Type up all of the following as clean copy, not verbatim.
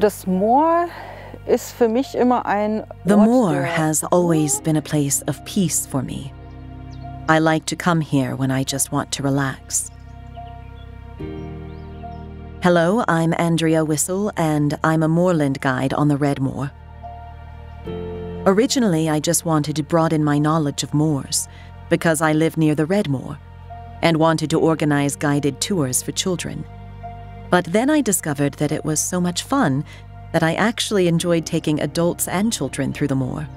Das Moor ist für mich immer ein The Ort moor der has always been a place of peace for me. I like to come here when I just want to relax. Hello, I'm Andrea Whistle, and I'm a moorland guide on the Red Moor. Originally, I just wanted to broaden my knowledge of moors, because I live near the Red Moor, and wanted to organize guided tours for children. But then I discovered that it was so much fun that I actually enjoyed taking adults and children through the moor.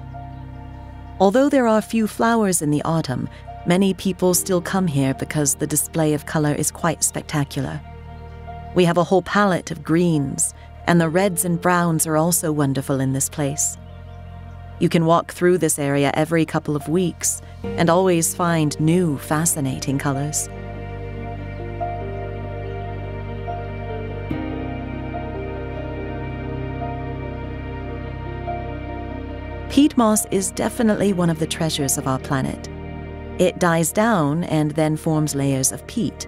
Although there are few flowers in the autumn, many people still come here because the display of color is quite spectacular. We have a whole palette of greens, and the reds and browns are also wonderful in this place. You can walk through this area every couple of weeks and always find new, fascinating colors. Peat moss is definitely one of the treasures of our planet. It dies down and then forms layers of peat.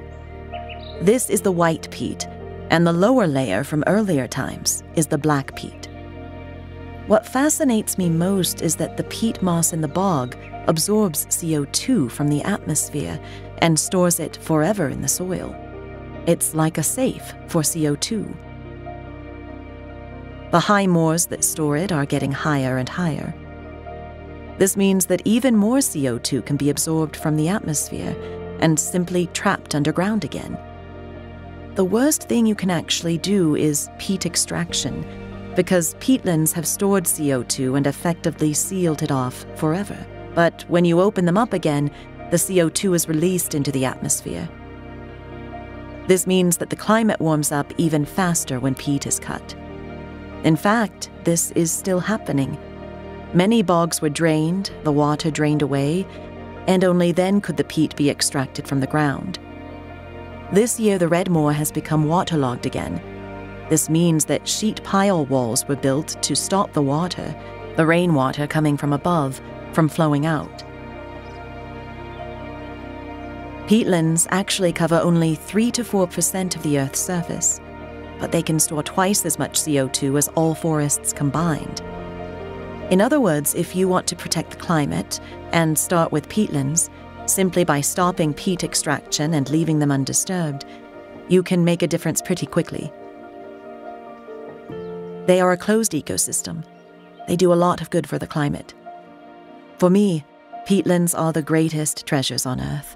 This is the white peat, and the lower layer from earlier times is the black peat. What fascinates me most is that the peat moss in the bog absorbs CO2 from the atmosphere and stores it forever in the soil. It's like a safe for CO2. The high moors that store it are getting higher and higher. This means that even more CO2 can be absorbed from the atmosphere and simply trapped underground again. The worst thing you can actually do is peat extraction, because peatlands have stored CO2 and effectively sealed it off forever. But when you open them up again, the CO2 is released into the atmosphere. This means that the climate warms up even faster when peat is cut. In fact, this is still happening. Many bogs were drained, the water drained away, and only then could the peat be extracted from the ground. This year, the Red Moor has become waterlogged again. This means that sheet pile walls were built to stop the water, the rainwater coming from above, from flowing out. Peatlands actually cover only 3 to 4% of the Earth's surface, but they can store twice as much CO2 as all forests combined. In other words, if you want to protect the climate and start with peatlands, simply by stopping peat extraction and leaving them undisturbed, you can make a difference pretty quickly. They are a closed ecosystem. They do a lot of good for the climate. For me, peatlands are the greatest treasures on Earth.